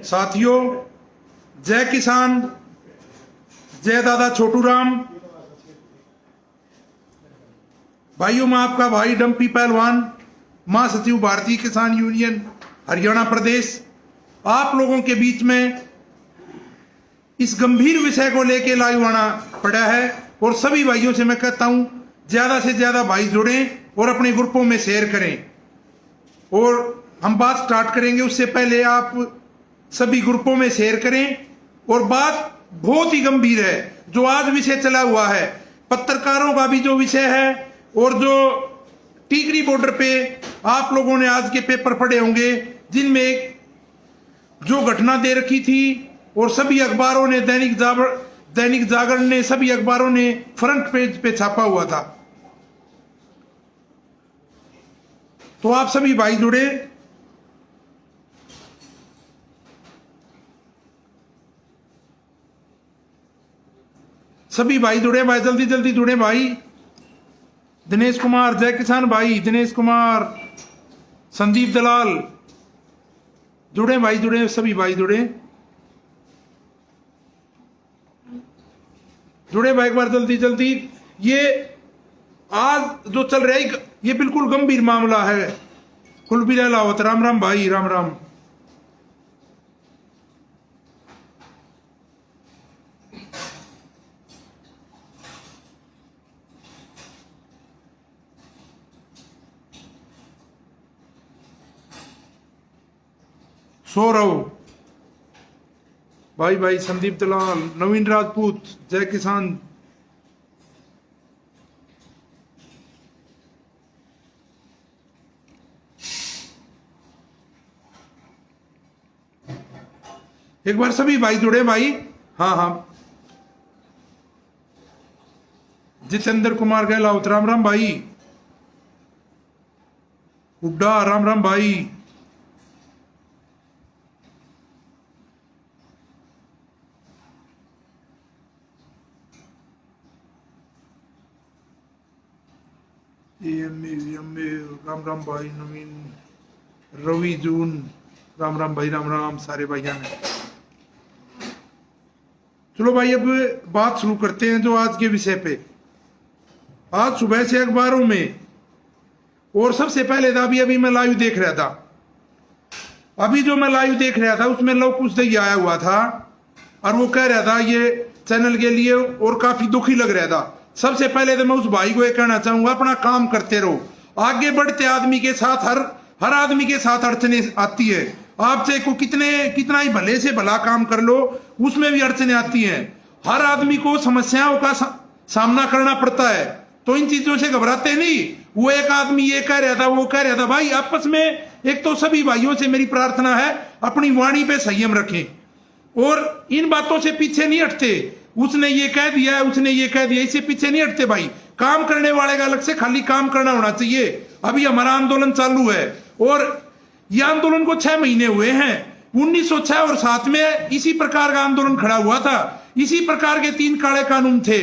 साथियों, जय किसान, जय दादा छोटू राम। भाइयों, मैं आपका भाई डम्पी पहलवान, महासचिव भारतीय किसान यूनियन हरियाणा प्रदेश, आप लोगों के बीच में इस गंभीर विषय को लेके लाइव आना पड़ा है। और सभी भाइयों से मैं कहता हूं, ज्यादा से ज्यादा भाई जुड़ें और अपने ग्रुपों में शेयर करें। और हम बात स्टार्ट करेंगे, उससे पहले आप सभी ग्रुपों में शेयर करें। और बात बहुत ही गंभीर है जो आज विषय चला हुआ है, पत्रकारों का भी जो विषय है, और जो टीकरी बॉर्डर पे आप लोगों ने आज के पेपर पढ़े होंगे, जिनमें जो घटना दे रखी थी और सभी अखबारों ने, दैनिक जागरण ने, सभी अखबारों ने फ्रंट पेज पे छापा हुआ था। तो आप सभी भाई जुड़े, सभी भाई जुड़े भाई, जल्दी जल्दी जुड़े भाई। दिनेश कुमार, जय किसान भाई, दिनेश कुमार, संदीप दलाल, जुड़े भाई, जुड़े सभी भाई, जुड़े भाई, एक बार जल्दी जल्दी। ये आज जो चल रहा है ये बिल्कुल गंभीर मामला है। कुलबीर लावत, राम राम भाई, राम राम। सौरव भाई, भाई संदीप दलाल, नवीन राजपूत, जय किसान। एक बार सभी भाई जुड़े भाई। हाँ हाँ, जितेंद्र कुमार गहलावत, राम राम भाई। हुड्डा, राम राम भाई। राम राम भाई। नवीन, रवि, जून, राम राम भाई, राम राम सारे भाइयों ने। चलो भाई, अब बात शुरू करते हैं जो आज के विषय पे। आज सुबह से अखबारों में, और सबसे पहले था अभी मैं लाइव देख रहा था, अभी जो मैं लाइव देख रहा था उसमें लव कुछ दही आया हुआ था और वो कह रहा था ये चैनल के लिए, और काफी दुखी लग रहा था। सबसे पहले तो मैं उस भाई को ये कहना चाहूंगा, अपना काम करते रहो। आगे बढ़ते आदमी के साथ हर आदमी के साथ अड़चने आती है। आप चाहे को कितना ही भले से भला काम कर लो, उसमें भी अड़चने आती हैं। हर आदमी को समस्याओं का सामना करना पड़ता है, तो इन चीजों से घबराते नहीं। वो एक आदमी ये कह रहा था, वो कह रहा था, भाई आपस में एक तो सभी भाइयों से मेरी प्रार्थना है, अपनी वाणी पे संयम रखें और इन बातों से पीछे नहीं हटते। उसने ये कह दिया, उसने ये कह दिया, इससे पीछे नहीं हटते भाई। काम करने वाले का अलग से खाली काम करना होना चाहिए। अभी हमारा आंदोलन चालू है और ये आंदोलन को 6 महीने हुए हैं। 1906 और 7 में इसी प्रकार का आंदोलन खड़ा हुआ था। इसी प्रकार के 3 काले कानून थे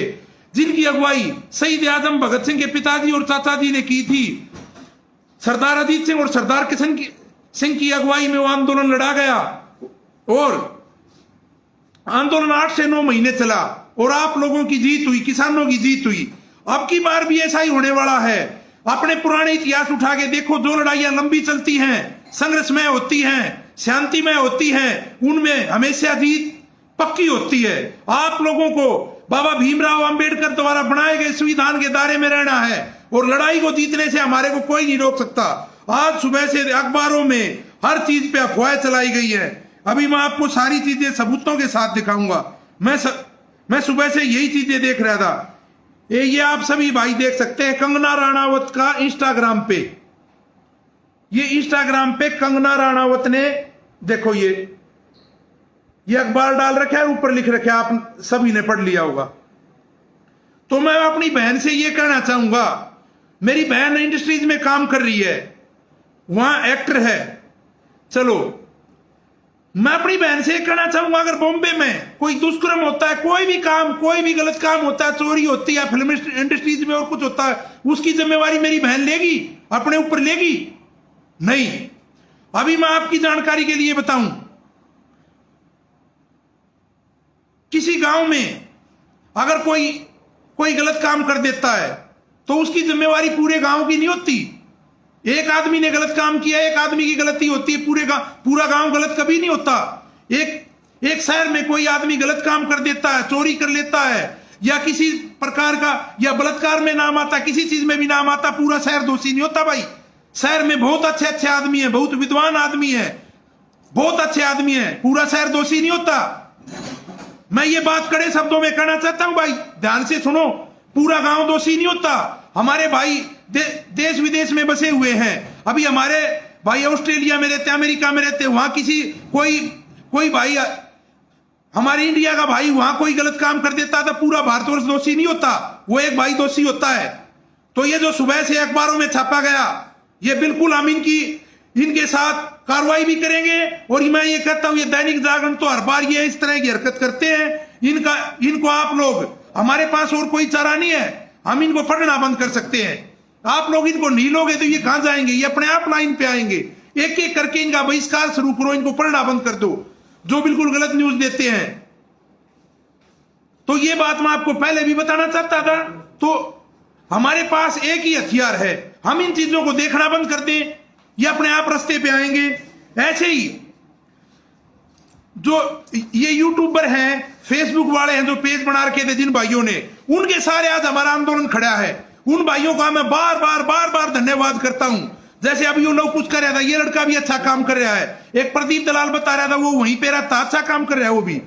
जिनकी अगुवाई शहीद आजम भगत सिंह के पिताजी और चाचा जी ने की थी। सरदार अजीत सिंह और सरदार किशन सिंह की अगुवाई में वो आंदोलन लड़ा गया और आंदोलन 8 से 9 महीने चला और आप लोगों की जीत हुई, किसानों की जीत हुई। अब की बार भी ऐसा ही होने वाला है। अपने पुराने इतिहास उठा के देखो, जो लड़ाइयां लंबी चलती हैं, संघर्षमय होती हैं, शांतिमय होती हैं, उनमें हमेशा जीत पक्की होती है। आप लोगों को बाबा भीमराव अंबेडकर द्वारा बनाए गए संविधान के दायरे में रहना है और लड़ाई को जीतने से हमारे को कोई नहीं रोक सकता। आज सुबह से अखबारों में हर चीज पे अफवाहें चलाई गई है। अभी मैं आपको सारी चीजें सबूतों के साथ दिखाऊंगा। मैं सुबह से यही चीजें देख रहा था। ये आप सभी भाई देख सकते हैं कंगना राणावत का इंस्टाग्राम पे, ये इंस्टाग्राम पे कंगना राणावत ने, देखो ये अखबार डाल रखा है, ऊपर लिख रखा है, आप सभी ने पढ़ लिया होगा। तो मैं अपनी बहन से ये कहना चाहूंगा, मेरी बहन इंडस्ट्रीज में काम कर रही है, वहां एक्टर है। चलो, मैं अपनी बहन से कहना चाहूंगा, अगर बॉम्बे में कोई दुष्कर्म होता है, कोई भी काम, कोई भी गलत काम होता है, चोरी होती है, फिल्म इंडस्ट्रीज में और कुछ होता है, उसकी जिम्मेवारी मेरी बहन लेगी, अपने ऊपर लेगी? नहीं। अभी मैं आपकी जानकारी के लिए बताऊं, किसी गांव में अगर कोई गलत काम कर देता है तो उसकी जिम्मेवारी पूरे गांव की नहीं होती। एक आदमी ने गलत काम किया, एक आदमी की गलती होती है, पूरा गांव गलत कभी नहीं होता। एक शहर में कोई आदमी गलत काम कर देता है, चोरी कर लेता है या किसी प्रकार का या बलात्कार में नाम आता, किसी चीज में भी नाम आता, पूरा शहर दोषी नहीं होता भाई। शहर में बहुत अच्छे अच्छे आदमी है, बहुत विद्वान आदमी है, बहुत अच्छे आदमी है, पूरा शहर दोषी नहीं होता। मैं ये बात कड़े शब्दों में कहना चाहता हूं भाई, ध्यान से सुनो, पूरा गांव दोषी नहीं होता। हमारे भाई देश विदेश में बसे हुए हैं, अभी हमारे भाई ऑस्ट्रेलिया में रहते, अमेरिका में रहते, वहां कोई भाई, हमारे इंडिया का भाई वहां कोई गलत काम कर देता था, पूरा भारतवर्ष दोषी नहीं होता, वो एक भाई दोषी होता है। तो ये जो सुबह से अखबारों में छापा गया, ये बिल्कुल हम इनके साथ कार्रवाई भी करेंगे। और मैं ये कहता हूं, ये दैनिक जागरण तो हर बार ये इस तरह की हरकत करते हैं। इनको आप लोग, हमारे पास और कोई चारा नहीं है, हम इनको पढ़ना बंद कर सकते हैं। आप लोग इनको नहीं लोगे तो ये कहां जाएंगे, ये अपने आप लाइन पे आएंगे। एक एक करके इनका बहिष्कार शुरू करो, इनको पढ़ना बंद कर दो जो बिल्कुल गलत न्यूज देते हैं। तो ये बात मैं आपको पहले भी बताना चाहता था। तो हमारे पास एक ही हथियार है, हम इन चीजों को देखना बंद कर दें, ये अपने आप रास्ते पे आएंगे। ऐसे ही जो ये यूट्यूबर हैं, फेसबुक वाले हैं, जो पेज बना रखे थे जिन भाइयों ने, उनके सारे आज हमारा आंदोलन खड़ा है। उन भाइयों का मैं बार बार धन्यवाद करता हूं। जैसे अभी वो लोग कुछ कर रहा था, ये लड़का भी अच्छा काम कर रहा है। एक प्रदीप दलाल बता रहा था, वो वहीं पे रहता, अच्छा काम कर रहा है, वो भी,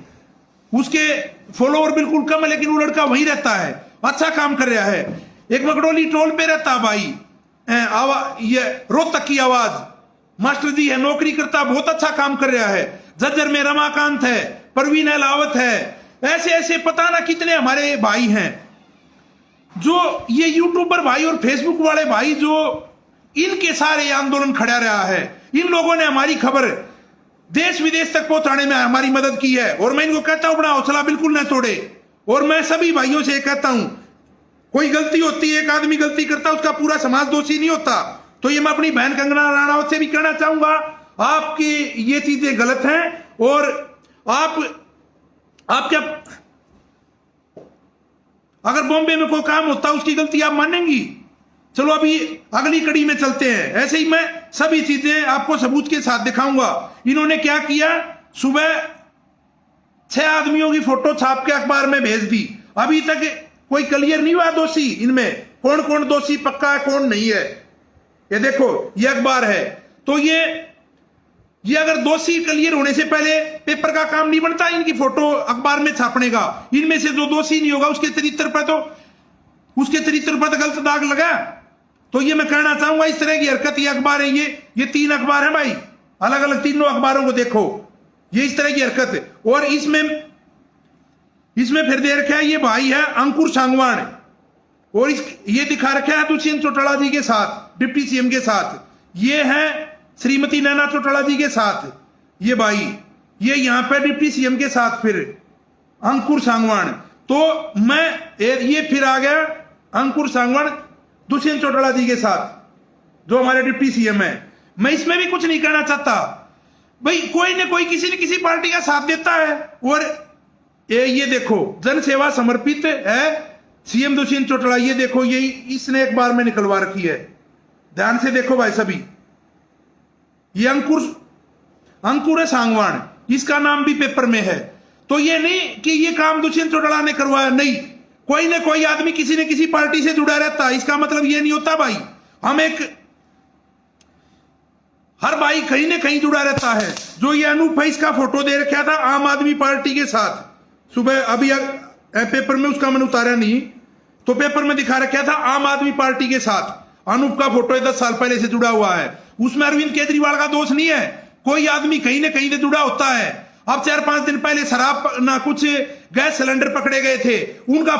उसके फॉलोअर बिल्कुल कम है लेकिन वो लड़का वहीं रहता है, अच्छा काम कर रहा है। एक मकड़ोली टोल पे रहता भाई, ये रोहतक की आवाज मास्टर जी है, नौकरी करता, बहुत अच्छा काम कर रहा है। जज्जर में रमाकांत है, परवीन अलावत है, ऐसे ऐसे पता ना कितने हमारे भाई हैं जो ये यूट्यूबर भाई और फेसबुक वाले भाई, जो इनके सारे आंदोलन खड़ा रहा है। इन लोगों ने हमारी खबर देश विदेश तक पहुंचाने में हमारी मदद की है। और मैं इनको कहता हूं, अपना हौसला बिल्कुल न तोड़े। और मैं सभी भाइयों से कहता हूं, कोई गलती होती है, एक आदमी गलती करता है, उसका पूरा समाज दोषी नहीं होता। तो ये मैं अपनी बहन कंगना राणावत से भी कहना चाहूंगा, आपकी ये चीजें गलत हैं और आप क्या, अगर बॉम्बे में कोई काम होता है उसकी गलती आप मानेंगी? चलो अभी अगली कड़ी में चलते हैं। ऐसे ही मैं सभी चीजें आपको सबूत के साथ दिखाऊंगा। इन्होंने क्या किया, सुबह 6 आदमियों की फोटो छाप के अखबार में भेज दी। अभी तक कोई क्लियर नहीं हुआ दोषी, इनमें कौन कौन दोषी पक्का है, कौन नहीं है। ये देखो, ये अखबार है। तो ये अगर दोषी क्लियर होने से पहले पेपर का काम नहीं बनता इनकी फोटो अखबार में छापने का। इनमें से जो दोषी नहीं होगा उसके चरित्र पर तो गलत दाग लगा। तो ये मैं कहना चाहूंगा, इस तरह की हरकत, ये अखबार है, ये 3 अखबार है भाई, अलग अलग तीनों अखबारों को देखो, ये इस तरह की हरकत है। और इसमें फिर दे रखा है, ये भाई है अंकुर सांगवान, और ये दिखा रखा है दुष्यंत चौटाला जी के साथ, डिप्टी सीएम के साथ। ये है श्रीमती नैना चौटाला जी के साथ, ये भाई, ये यहां पे डिप्टी सीएम के साथ फिर अंकुर सांगवान। तो ये फिर आ गया अंकुर सांगवान दुष्यंत चौटाला जी के साथ, जो हमारे डिप्टी सीएम है। मैं इसमें भी कुछ नहीं कहना चाहता भाई, कोई न कोई किसी न किसी पार्टी का साथ देता है। और ये देखो, जन सेवा समर्पित है सीएम दुष्यंत चौटाला, ये देखो, ये इसने एक बार में निकलवा रखी है, ध्यान से देखो भाई सभी। ये अंकुर सांगवान, इसका नाम भी पेपर में है। तो ये नहीं कि ये काम दुष्यंत चौटाला ने करवाया, नहीं, कोई ना कोई आदमी किसी न किसी पार्टी से जुड़ा रहता है। इसका मतलब ये नहीं होता भाई हर भाई कहीं ना कहीं जुड़ा रहता है। जो ये अनूप है, इसका फोटो दे रखा था आम आदमी पार्टी के साथ सुबह, अभी पेपर में उसका मैंने उतारा नहीं, तो पेपर में दिखा रखा था आम आदमी पार्टी के साथ अनूप का फोटो 10 साल पहले से जुड़ा हुआ है। उसमें अरविंद केजरीवाल का दोष नहीं है, कोई आदमी कहीं ना कहीं से जुड़ा होता है। अब 4-5 दिन पहले शराब ना कुछ गैस सिलेंडर पकड़े गए थे, उनका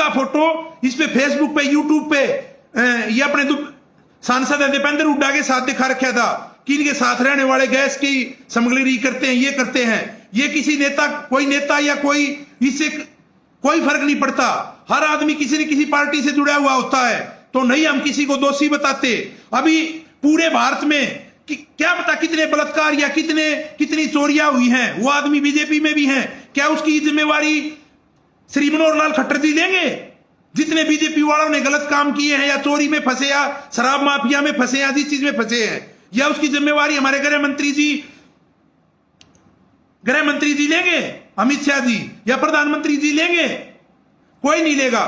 फोटो इस पे फेसबुक पे, यूट्यूब पे ये अपने सांसद दीपेंद्र हुड्डा के साथ दिखा रखा था कि इनके साथ रहने वाले गैस की स्मगलरी करते हैं, ये करते हैं। ये किसी नेता, कोई नेता या कोई, इससे कोई फर्क नहीं पड़ता। हर आदमी किसी न किसी पार्टी से जुड़ा हुआ होता है। तो नहीं हम किसी को दोषी बताते। अभी पूरे भारत में क्या पता कितने बलात्कार या कितनी चोरियां हुई हैं, वो आदमी बीजेपी में भी हैं, क्या उसकी जिम्मेवारी श्री मनोहर लाल खट्टर जी लेंगे? जितने बीजेपी वालों ने गलत काम किए हैं या चोरी में फंसे या शराब माफिया में फंसे या जिस चीज में फंसे हैं, या उसकी जिम्मेवारी हमारे गृह मंत्री जी लेंगे, अमित शाह जी या प्रधानमंत्री जी लेंगे? कोई नहीं लेगा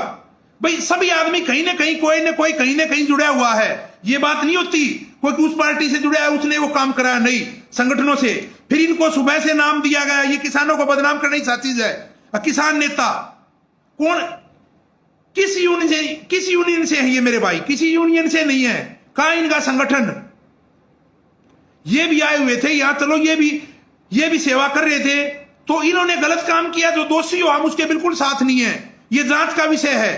भाई। सभी आदमी कहीं ना कहीं कोई ना कोई कहीं ना कहीं जुड़ा हुआ है। ये बात नहीं होती कोई उस पार्टी से जुड़ा है उसने वो काम कराया, नहीं, संगठनों से। फिर इनको सुबह से नाम दिया गया, ये किसानों को बदनाम करने की साजिश है। किसान नेता कौन? किस यूनियन से है ये मेरे भाई? किसी यूनियन से नहीं है। कहां इनका संगठन? ये भी आए हुए थे यहां, चलो ये भी सेवा कर रहे थे, तो इन्होंने गलत काम किया, जो दोषी हो हम उसके बिल्कुल साथ नहीं है। ये जांच का विषय है।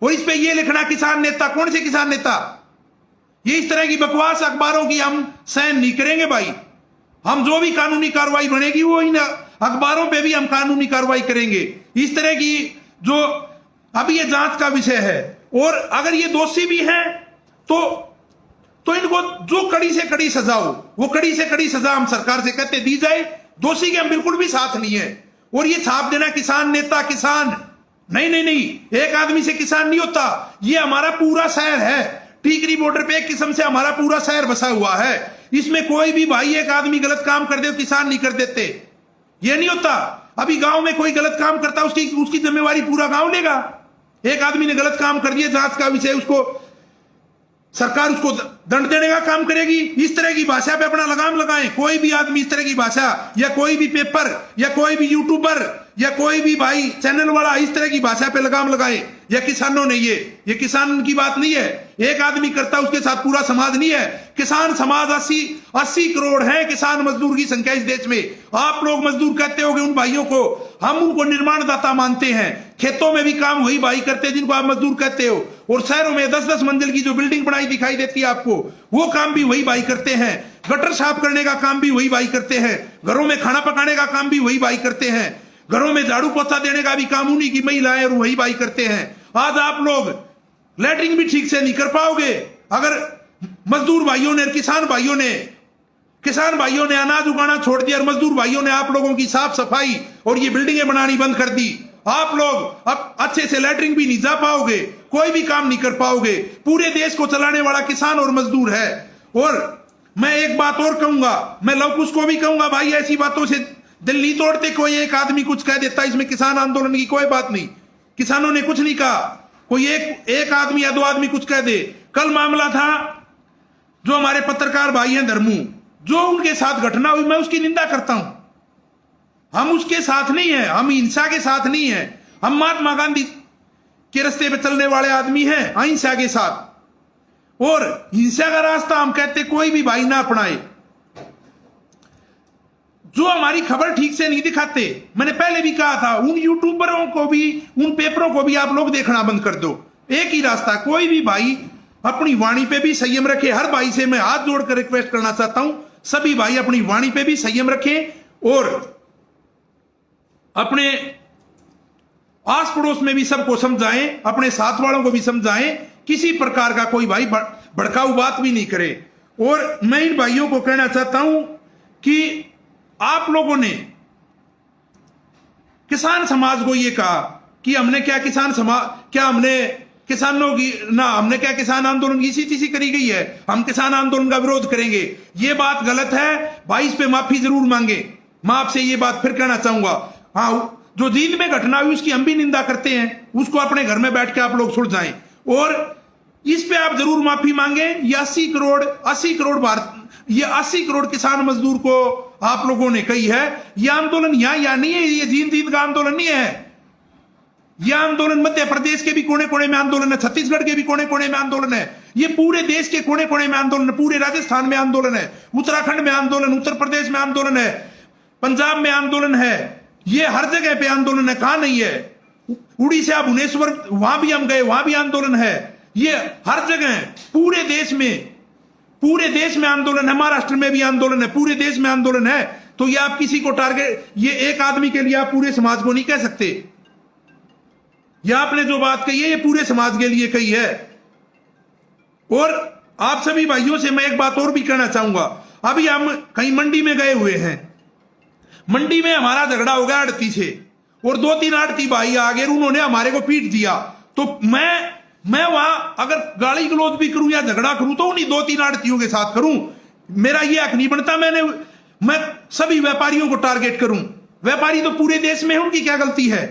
और इस पे ये लिखना किसान नेता, कौन से किसान नेता? ये इस तरह की बकवास अखबारों की हम सहन नहीं करेंगे भाई। हम जो भी कानूनी कार्रवाई बनेगी वो इन अखबारों पे भी हम कानूनी कार्रवाई करेंगे। इस तरह की जो अभी ये जांच का विषय है, और अगर ये दोषी भी हैं तो इनको जो कड़ी से कड़ी सजा हो, वो कड़ी से कड़ी सजा हम सरकार से कहते दी जाए। दोषी के हम बिल्कुल भी साथ नहीं है। और ये छाप देना किसान नेता, किसान नहीं, एक आदमी से किसान नहीं होता। ये हमारा पूरा शहर है, टीकरी बॉर्डर पे एक किस्म से हमारा पूरा शहर बसा हुआ है। इसमें कोई भी भाई एक आदमी गलत काम कर दे तो किसान नहीं कर देते, ये नहीं होता। अभी गांव में कोई गलत काम करता उसकी जिम्मेवारी पूरा गांव लेगा। एक आदमी ने गलत काम कर दिया, जांच का विषय, उसको सरकार उसको दंड देने का काम करेगी। इस तरह की भाषा पे अपना लगाम लगाएं। कोई भी आदमी इस तरह की भाषा, या कोई भी पेपर या कोई भी यूट्यूबर या कोई भी भाई चैनल वाला इस तरह की भाषा पे लगाम लगाए, या किसानों ने ये किसान की बात नहीं है। एक आदमी करता उसके साथ पूरा समाज नहीं है। किसान समाज 80 करोड़ है किसान मजदूर की संख्या इस देश में। आप लोग मजदूर कहते होगे उन भाइयों को, हम उनको निर्माणदाता मानते हैं। खेतों में भी काम वही भाई करते हैं जिनको आप मजदूर कहते हो, और शहरों में 10-10 मंजिल की जो बिल्डिंग बनाई दिखाई देती है आपको, वो काम भी वही भाई करते हैं। गटर साफ करने का काम भी वही भाई करते हैं। घरों में खाना पकाने का काम भी वही भाई करते हैं। घरों में झाड़ू पोछा देने का भी काम उन्हीं की महिलाएं और वही भाई करते हैं। आज आप लोग लैट्रिन भी ठीक से नहीं कर पाओगे अगर मजदूर भाइयों ने, किसान भाइयों ने अनाज उगाना छोड़ दिया और मजदूर भाइयों ने आप लोगों की साफ सफाई और ये बिल्डिंगें बनानी बंद कर दी। आप लोग अब अच्छे से लैट्रिन भी नहीं जा पाओगे, कोई भी काम नहीं कर पाओगे। पूरे देश को चलाने वाला किसान और मजदूर है। और मैं एक बात और कहूंगा, मैं लवकुश को भी कहूंगा, भाई ऐसी बातों से दिल नहीं तोड़ते। कोई एक आदमी कुछ कह देता, इसमें किसान आंदोलन की कोई बात नहीं। किसानों ने कुछ नहीं कहा। कोई एक आदमी या 2 आदमी कुछ कह दे। कल मामला था जो हमारे पत्रकार भाई हैं धर्मू, जो उनके साथ घटना हुई, मैं उसकी निंदा करता हूं। हम उसके साथ नहीं है, हम हिंसा के साथ नहीं है। हम महात्मा गांधी के रास्ते पे चलने वाले आदमी हैं, अहिंसा के साथ। और हिंसा का रास्ता हम कहते कोई भी भाई ना अपनाए। जो हमारी खबर ठीक से नहीं दिखाते, मैंने पहले भी कहा था, उन यूट्यूबरों को भी, उन पेपरों को भी आप लोग देखना बंद कर दो। एक ही रास्ता, कोई भी भाई अपनी वाणी पे भी संयम रखे। हर भाई से मैं हाथ जोड़कर रिक्वेस्ट करना चाहता हूं, सभी भाई अपनी वाणी पे भी संयम रखें और अपने आस पड़ोस में भी सबको समझाएं, अपने साथ वालों को भी समझाएं। किसी प्रकार का कोई भाई भड़काऊ बात भी नहीं करे। और मैं इन भाइयों को कहना चाहता हूं कि आप लोगों ने किसान समाज को यह कहा कि हमने क्या किसान आंदोलन की इसी करी गई है, हम किसान आंदोलन का विरोध करेंगे। यह बात गलत है भाई, इस पे माफी जरूर मांगे। मैं आपसे ये बात फिर कहना चाहूंगा। हाँ, जो जींद में घटना हुई उसकी हम भी निंदा करते हैं, उसको अपने घर में बैठ के आप लोग सुलझाएं और इस पे आप जरूर माफी मांगे। ये 80 करोड़ किसान मजदूर को आप लोगों ने कही है। ये आंदोलन यहां नहीं है, ये जींद का आंदोलन नहीं है। यह आंदोलन मध्य प्रदेश के भी कोने कोने में आंदोलन है, छत्तीसगढ़ के भी कोने कोने में आंदोलन है। ये पूरे देश के कोने कोने में आंदोलन है। पूरे राजस्थान में आंदोलन है, उत्तराखंड में आंदोलन, उत्तर प्रदेश में आंदोलन है, पंजाब में आंदोलन है। ये हर जगह पे आंदोलन है। कहां नहीं है? उड़ीसा, भुवनेश्वर, वहां भी हम गए, वहां भी आंदोलन है। ये हर जगह पूरे देश में आंदोलन है। महाराष्ट्र में भी आंदोलन है, पूरे देश में आंदोलन है। तो ये आप किसी को टारगेट, ये एक आदमी के लिए आप पूरे समाज को नहीं कह सकते। ये आपने जो बात कही है ये पूरे समाज के लिए कही है। और आप सभी भाइयों से मैं एक बात और भी कहना चाहूंगा। अभी हम कहीं मंडी में गए हुए हैं, मंडी में हमारा झगड़ा हो गया आड़ती से, और 2-3 आड़ती भाई आ गए, उन्होंने हमारे को पीट दिया। तो मैं वहां अगर गाली गलौज भी करूं या झगड़ा करूं तो उन्हीं 2-3 आड़तियों के साथ करूं। मेरा ये हक नहीं बनता मैं सभी व्यापारियों को टारगेट करूं। व्यापारी तो पूरे देश में है, उनकी क्या गलती है?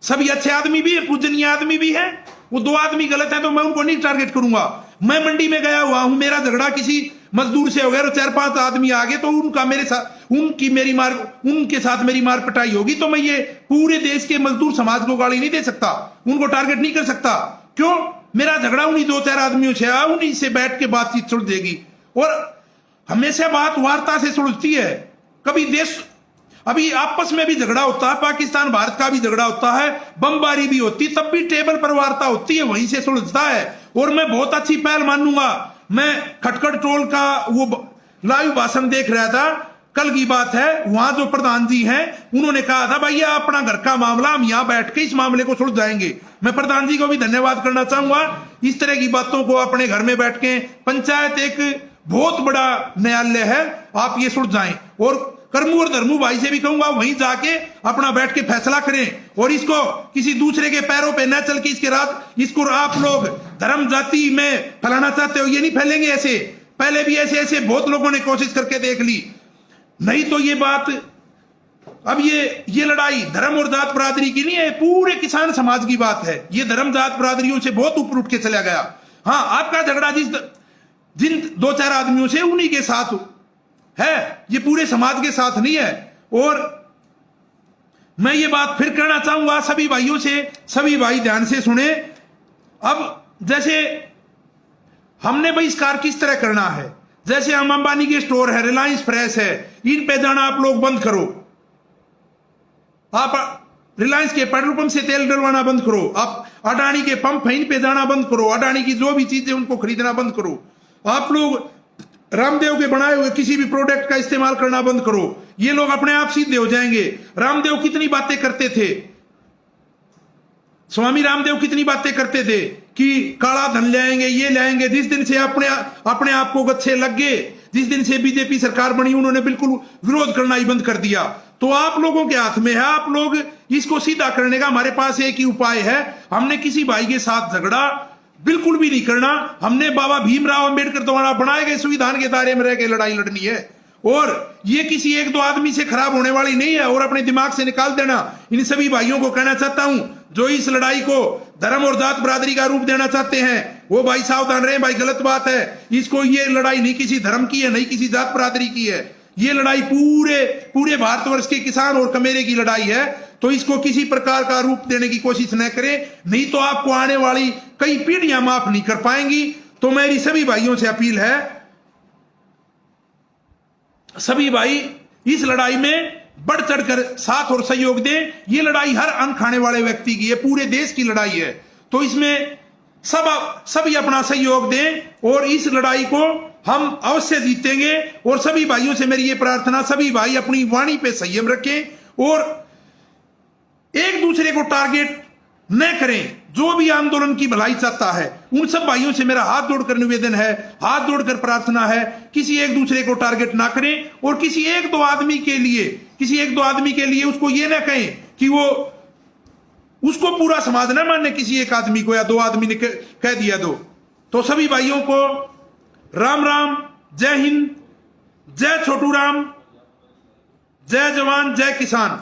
सभी अच्छे आदमी भी है, पूजनीय आदमी भी है। वो 2 आदमी गलत है तो मैं उनको नहीं टारगेट करूंगा। मैं मंडी में गया हुआ हूं, मेरा झगड़ा किसी मजदूर से हो गया, 4-5 आदमी आ गए तो उनका मेरे साथ उनके साथ मेरी मार पिटाई होगी, तो मैं ये पूरे देश के मजदूर समाज को गाली नहीं दे सकता, उनको टारगेट नहीं कर सकता। क्यों? मेरा झगड़ा उन्हीं 2-4 आदमियों से है, उन्हीं से बैठ के बातचीत सुलझ जाएगी। और हमेशा बात वार्ता से सुलझती है। कभी देश अभी आपस में भी झगड़ा होता है, पाकिस्तान भारत का भी झगड़ा होता है, बमबारी भी होती, तब भी टेबल पर वार्ता होती है, वहीं से सुलझता है। और मैं बहुत अच्छी पहल मानूंगा। मैं खटखट टोल का वो लाइव भाषण देख रहा था, कल की बात है। वहां जो प्रधान जी हैं उन्होंने कहा था भैया अपना घर का मामला हम यहां बैठ के इस मामले को सुलझ जाएंगे। मैं प्रधान जी को भी धन्यवाद करना चाहूंगा। इस तरह की बातों को अपने घर में बैठ के, पंचायत एक बहुत बड़ा न्यायालय है, आप ये सुलझ जाएं। और कर्मू और धर्मू भाई से भी कहूंगा वहीं जाके अपना बैठ के फैसला करें, और इसको किसी दूसरे के पैरों पे न चल के इसको आप लोग धर्म जाति में फैलाना चाहते हो, ये नहीं फैलेंगे ऐसे। पहले भी ऐसे बहुत लोगों ने कोशिश करके देख ली, नहीं तो ये बात अब ये लड़ाई धर्म और जात बरादरी की नहीं है, पूरे किसान समाज की बात है। ये धर्म जात बरादरियों से बहुत ऊपर उठ के चला गया। हाँ, आपका झगड़ा जिन 2-4 आदमियों से उन्हीं के साथ है, ये पूरे समाज के साथ नहीं है। और मैं ये बात फिर कहना चाहूंगा सभी भाइयों से, सभी भाई ध्यान से सुने। अब जैसे हमने बहिष्कार किस तरह करना है, जैसे हम अंबानी के स्टोर है, रिलायंस फ्रेश है, इन पे जाना आप लोग बंद करो। आप रिलायंस के पेट्रोल पंप से तेल डलवाना बंद करो। आप अडानी के पंप है, इन पे जाना बंद करो। अडानी की जो भी चीजें उनको खरीदना बंद करो। आप लोग रामदेव के बनाए हुए किसी भी प्रोडक्ट का इस्तेमाल करना बंद करो। ये लोग अपने आप सीधे हो जाएंगे। रामदेव कितनी बातें करते थे, स्वामी रामदेव कितनी बातें करते थे कि काला धन लाएंगे, ये लाएंगे। जिस दिन से अपने आप को गच्छे लग गए, जिस दिन से बीजेपी सरकार बनी, उन्होंने बिल्कुल विरोध करना ही बंद कर दिया। तो आप लोगों के हाथ में है, आप लोग इसको सीधा करने का हमारे पास एक ही उपाय है। हमने किसी भाई के साथ झगड़ा बिल्कुल भी नहीं करना। हमने बाबा भीमराव अंबेडकर द्वारा बनाए गए संविधान के दायरे में रह के लड़ाई लड़नी है, और ये किसी 1-2 आदमी से खराब होने वाली नहीं है। और अपने दिमाग से निकाल देना। इन सभी भाइयों को कहना चाहता हूं जो इस लड़ाई को धर्म और जात बरादरी का रूप देना चाहते हैं, वो भाई सावधान रहे। भाई गलत बात है। इसको ये लड़ाई नहीं किसी धर्म की है, नहीं किसी जात बरादरी की है। ये लड़ाई पूरे भारतवर्ष के किसान और कमेरे की लड़ाई है। तो इसको किसी प्रकार का रूप देने की कोशिश न करें, नहीं तो आपको आने वाली कई पीढ़ियां माफ नहीं कर पाएंगी। तो मेरी सभी भाइयों से अपील है, सभी भाई इस लड़ाई में बढ़ चढ़कर साथ और सहयोग दें। ये लड़ाई हर अन्न खाने वाले व्यक्ति की है, पूरे देश की लड़ाई है। तो इसमें सभी अपना सहयोग दें और इस लड़ाई को हम अवश्य जीतेंगे। और सभी भाइयों से मेरी ये प्रार्थना, सभी भाई अपनी वाणी पे संयम रखें और एक दूसरे को टारगेट न करें। जो भी आंदोलन की भलाई चाहता है, उन सब भाइयों से मेरा हाथ जोड़कर निवेदन है, हाथ जोड़कर प्रार्थना है, किसी एक दूसरे को टारगेट ना करें। और किसी 1-2 आदमी के लिए उसको ये ना कहें कि वो उसको पूरा समाज ना माने, किसी एक आदमी को या 2 आदमी ने कह दिया तो सभी भाइयों को राम राम, जय हिंद, जय छोटू राम, जय जवान, जय किसान।